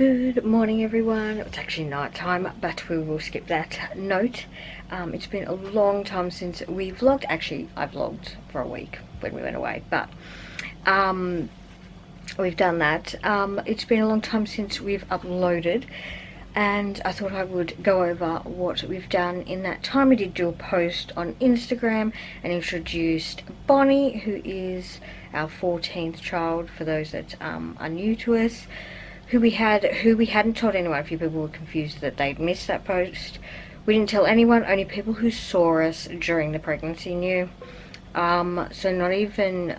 Good morning everyone. It's actually night time, but we will skip that note. It's been a long time since we vlogged. Actually, I vlogged for a week when we went away, but we've done that. It's been a long time since we've uploaded, and I thought I would go over what we've done in that time. We did do a post on Instagram and introduced Bonnie, who is our 14th child, for those that are new to us, who we hadn't told anyone. A few people were confused that they'd missed that post. We didn't tell anyone, only people who saw us during the pregnancy knew. So not even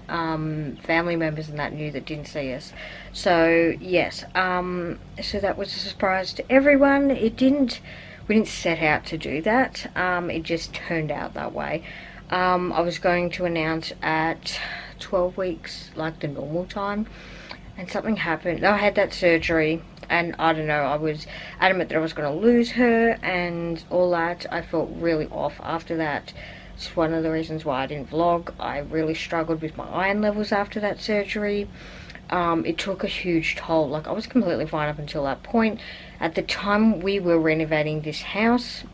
family members and that knew that didn't see us. So yes, so that was a surprise to everyone. We didn't set out to do that. It just turned out that way. I was going to announce at 12 weeks, like the normal time, and something happened. I had that surgery, and I don't know, I was adamant that I was going to lose her and all that. I felt really off after that. It's one of the reasons why I didn't vlog. I really struggled with my iron levels after that surgery. It took a huge toll. Like, I was completely fine up until that point. At the time we were renovating this house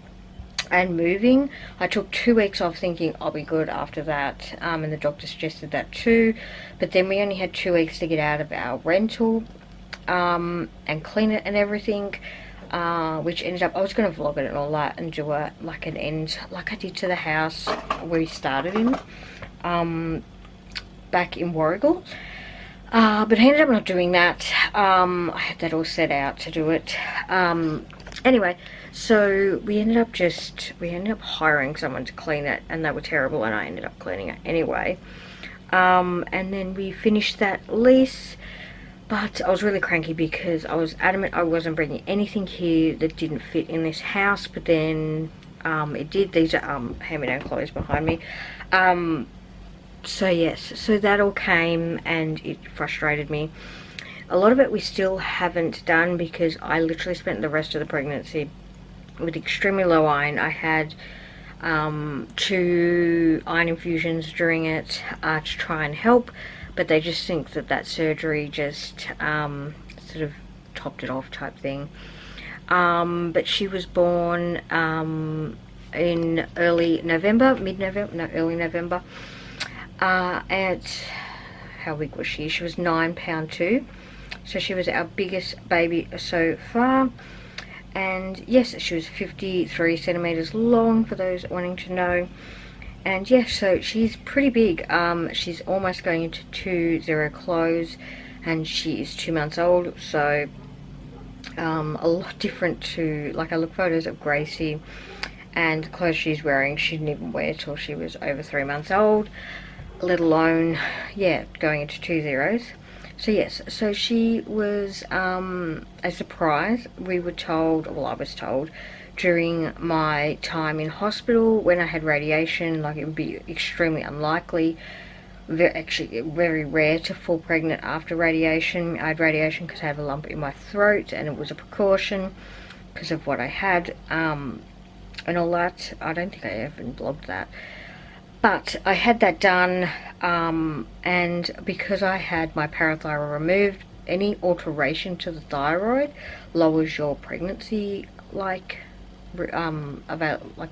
and moving, I took 2 weeks off thinking I'll be good after that, and the doctor suggested that too. But then we only had 2 weeks to get out of our rental and clean it and everything, which ended up, I was going to vlog it and all that and do a like an end like I did to the house we started in back in Warrigal, but I ended up not doing that. I had that all set out to do it. Anyway, so we ended up hiring someone to clean it, and they were terrible, and I ended up cleaning it anyway. And then we finished that lease, but I was really cranky because I was adamant I wasn't bringing anything here that didn't fit in this house, but then it did. These are hand-me-down clothes behind me. So yes, so that all came and it frustrated me. A lot of it we still haven't done because I literally spent the rest of the pregnancy with extremely low iron. I had 2 iron infusions during it to try and help, but they just think that that surgery just sort of topped it off type thing. But she was born in early November, early November. At, how big was she? She was 9 pound 2. So she was our biggest baby so far. And yes, she was 53 centimeters long, for those wanting to know. And yes, so she's pretty big. She's almost going into 2-0 close, and she is 2 months old. So a lot different to, like, I look photos of Gracie, and the clothes she's wearing she didn't even wear till she was over 3 months old, let alone, yeah, going into 2 zeros. So yes, so she was a surprise. We were told, well, I was told during my time in hospital when I had radiation, like, it would be extremely unlikely, actually very rare to fall pregnant after radiation. I had radiation because I had a lump in my throat, and it was a precaution because of what I had and all that. I don't think I even blogged that. But I had that done, and because I had my parathyroid removed, any alteration to the thyroid lowers your pregnancy, like, about, like,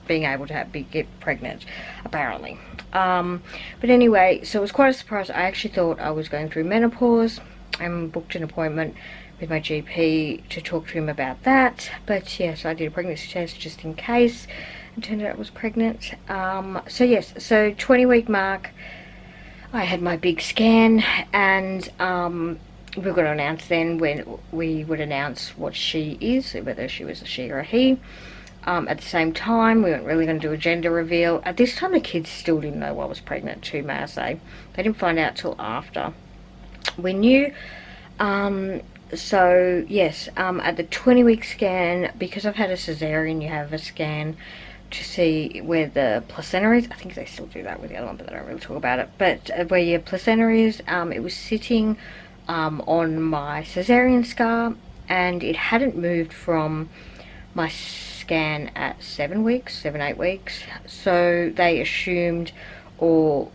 being able to get pregnant, apparently. But anyway, so it was quite a surprise. I actually thought I was going through menopause, and booked an appointment with my GP to talk to him about that. But yes, I did a pregnancy test just in case. It turned out I was pregnant. So yes, so 20-week mark, I had my big scan, and we were going to announce then when we would announce what she is, whether she was a she or a he. At the same time, we weren't really going to do a gender reveal. At this time, the kids still didn't know I was pregnant too, may I say. They didn't find out till after we knew. So yes, at the 20-week scan, because I've had a cesarean, you have a scan to see where the placenta is. I think they still do that with the other one, but they don't really talk about it. But where your placenta is, it was sitting on my cesarean scar, and it hadn't moved from my scan at 7 weeks, 7-8 weeks. So they assumed, or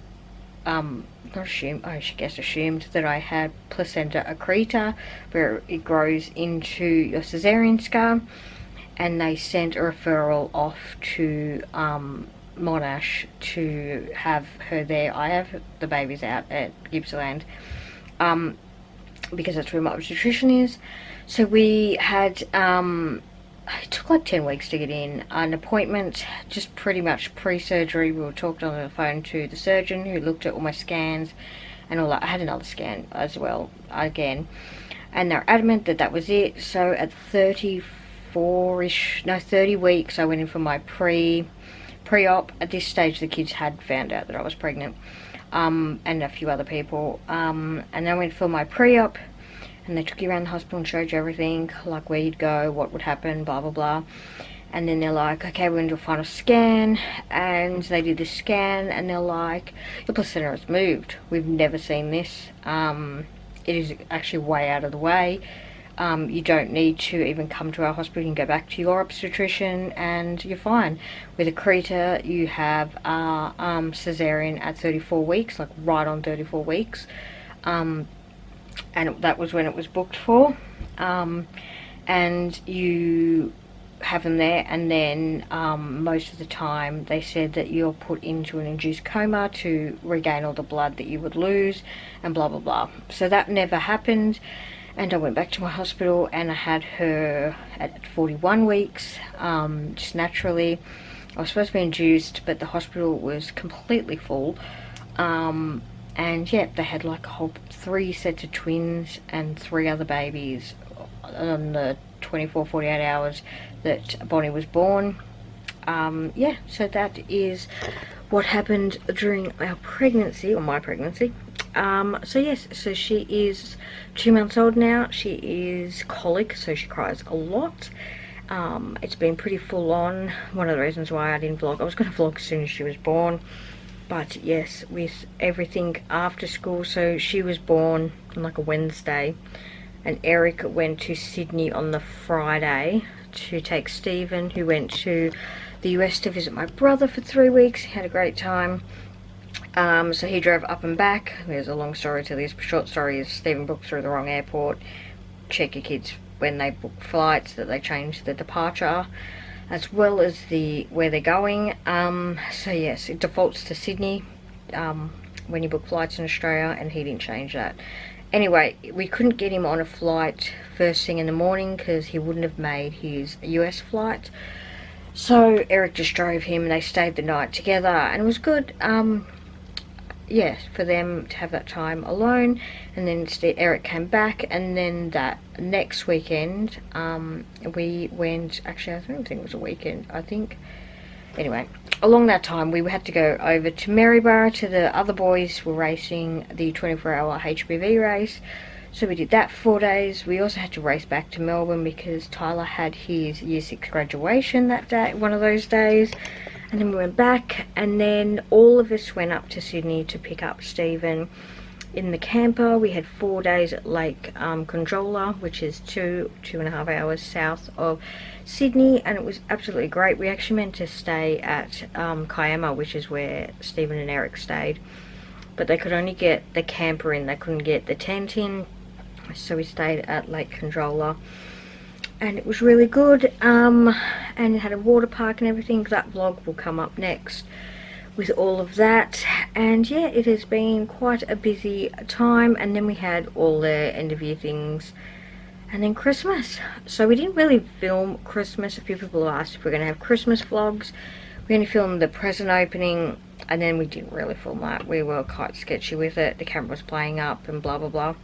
not assumed, I guess assumed that I had placenta accreta, where it grows into your cesarean scar, and they sent a referral off to Monash to have her there. I have the babies out at Gippsland, because that's where my obstetrician is. So we had, it took like 10 weeks to get in an appointment, just pretty much pre-surgery. We were talking on the phone to the surgeon who looked at all my scans and all that. I had another scan as well, again, and they're adamant that that was it. So at 30 weeks, I went in for my pre-op. At this stage, the kids had found out that I was pregnant, and a few other people, and I went for my pre-op, and they took you around the hospital and showed you everything, like where you'd go, what would happen, blah blah blah. And then they're like, okay, we're going to do a final scan. And they did the scan, and they're like, your placenta has moved. We've never seen this. It is actually way out of the way. You don't need to even come to our hospital. You can go back to your obstetrician and you're fine. With accreta, you have cesarean at 34 weeks, like right on 34 weeks. And that was when it was booked for. And you have them there, and then most of the time they said that you're put into an induced coma to regain all the blood that you would lose, and blah blah blah. So that never happened. And I went back to my hospital, and I had her at 41 weeks, just naturally. I was supposed to be induced, but the hospital was completely full. And yeah, they had like a whole 3 sets of twins and 3 other babies on the 48 hours that Bonnie was born. Yeah, so that is what happened during our pregnancy, or my pregnancy. So yes, so she is 2 months old now. She is colic, so she cries a lot. It's been pretty full on. One of the reasons why I didn't vlog, I was going to vlog as soon as she was born, but yes, with everything after school. So she was born on like a Wednesday, and Eric went to Sydney on the Friday to take Stephen, who went to the US to visit my brother for 3 weeks. He had a great time. So he drove up and back. There's a long story to this. Short story is Stephen booked through the wrong airport. Check your kids when they book flights that they change the departure as well as where they're going. So yes, it defaults to Sydney when you book flights in Australia, and he didn't change that. Anyway, we couldn't get him on a flight first thing in the morning because he wouldn't have made his US flight. So Eric just drove him, and they stayed the night together, and it was good. Yeah, for them to have that time alone. And then Eric came back, and then that next weekend we went, actually I don't think it was a weekend, I think. Anyway, along that time we had to go over to Maryborough to the other boys were racing the 24-hour HBV race. So we did that 4 days. We also had to race back to Melbourne because Tyler had his year 6 graduation that day, one of those days. And then we went back, and then all of us went up to Sydney to pick up Stephen in the camper. We had 4 days at Lake Conjola, which is 2.5 hours south of Sydney, and it was absolutely great. We actually meant to stay at Kiama, which is where Stephen and Eric stayed, but they could only get the camper in, they couldn't get the tent in, so we stayed at Lake Conjola. And it was really good, and it had a water park and everything. That vlog will come up next with all of that. And yeah, it has been quite a busy time. And then we had all the end of year things, and then Christmas. So we didn't really film Christmas. A few people asked if we're going to have Christmas vlogs. We only filmed the present opening, and then we didn't really film that. We were quite sketchy with it. The camera was playing up and blah blah blah,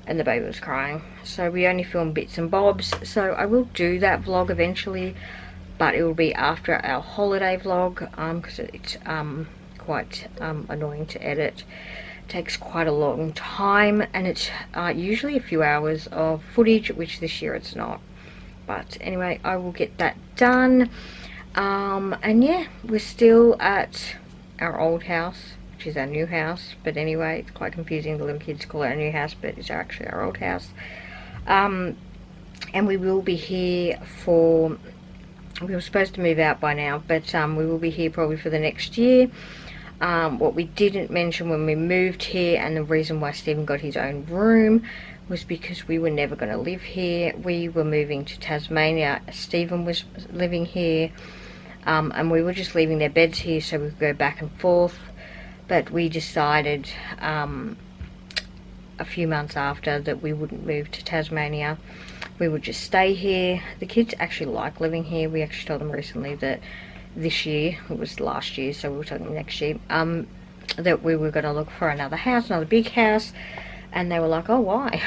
and the baby was crying, so we only filmed bits and bobs. So I will do that vlog eventually, but it will be after our holiday vlog, because it's quite annoying to edit. It takes quite a long time, and it's usually a few hours of footage, which this year it's not. But anyway, I will get that done. And yeah, we're still at our old house, which is our new house. But anyway, it's quite confusing. The little kids call it our new house, but it's actually our old house. And we will be here for, we were supposed to move out by now, but we will be here probably for the next year. What we didn't mention when we moved here, and the reason why Stephen got his own room, was because we were never going to live here. We were moving to Tasmania. Stephen was living here, and we were just leaving their beds here so we could go back and forth. But we decided a few months after that we wouldn't move to Tasmania. We would just stay here. The kids actually like living here. We actually told them recently that this year, it was last year, so we were talking next year, that we were going to look for another house, another big house, and they were like, oh, why?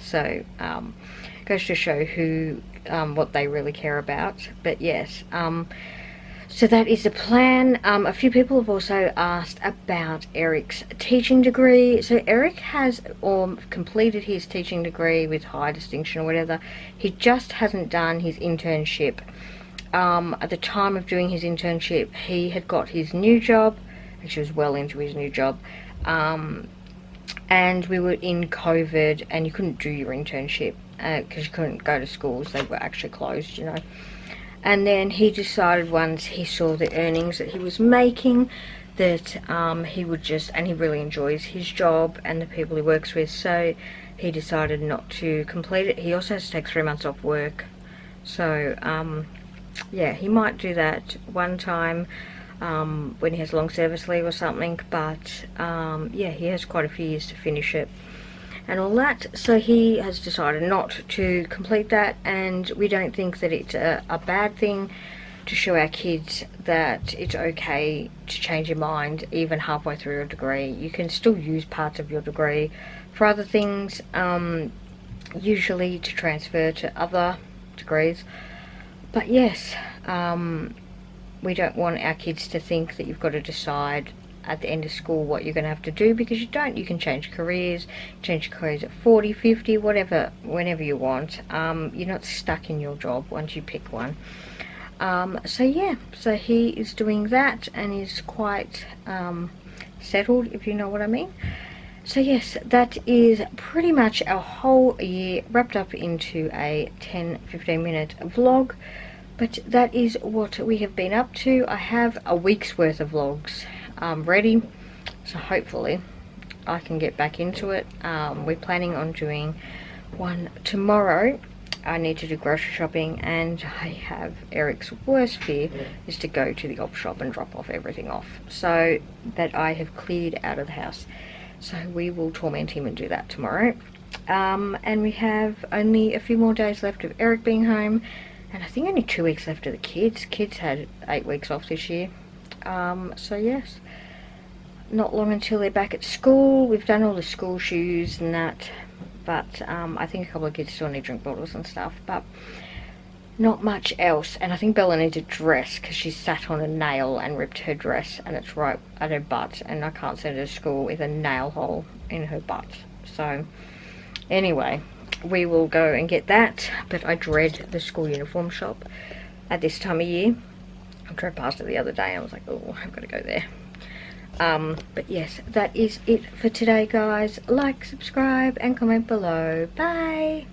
So goes to show who what they really care about. But yes, so that is the plan. A few people have also asked about Eric's teaching degree. So Eric has completed his teaching degree with high distinction or whatever. He just hasn't done his internship. At the time of doing his internship, he had got his new job. Actually, was well into his new job. And we were in COVID, and you couldn't do your internship because you couldn't go to schools. They were actually closed, you know. And then he decided, once he saw the earnings that he was making, that he would just, and he really enjoys his job and the people he works with, so he decided not to complete it. He also has to take 3 months off work. So yeah, he might do that one time when he has long service leave or something, but yeah, he has quite a few years to finish it and all that. So he has decided not to complete that, and we don't think that it's a bad thing to show our kids that it's okay to change your mind even halfway through your degree. You can still use parts of your degree for other things, usually to transfer to other degrees. But yes, we don't want our kids to think that you've got to decide at the end of school what you're going to have to do, because you don't. You can change careers at 40, 50, whatever, whenever you want. You're not stuck in your job once you pick one. So yeah, so he is doing that and is quite settled, if you know what I mean. So yes, that is pretty much our whole year wrapped up into a 10-15 minute vlog. But that is what we have been up to. I have a week's worth of vlogs ready, so hopefully I can get back into it. We're planning on doing one tomorrow. I need to do grocery shopping, and I have Eric's worst fear is to go to the op shop and drop everything off, so that I have cleared out of the house. So we will torment him and do that tomorrow. And we have only a few more days left of Eric being home, and I think only 2 weeks left of the kids. Kids had 8 weeks off this year. So yes, not long until they're back at school. We've done all the school shoes and that, but I think a couple of kids still need drink bottles and stuff, but not much else. And I think Bella needs a dress because she sat on a nail and ripped her dress, and it's right at her butt, and I can't send her to school with a nail hole in her butt. So anyway, we will go and get that. But I dread the school uniform shop at this time of year. I drove past it the other day and I was like, oh, I've got to go there. But yes, that is it for today, guys. Like, subscribe and comment below. Bye.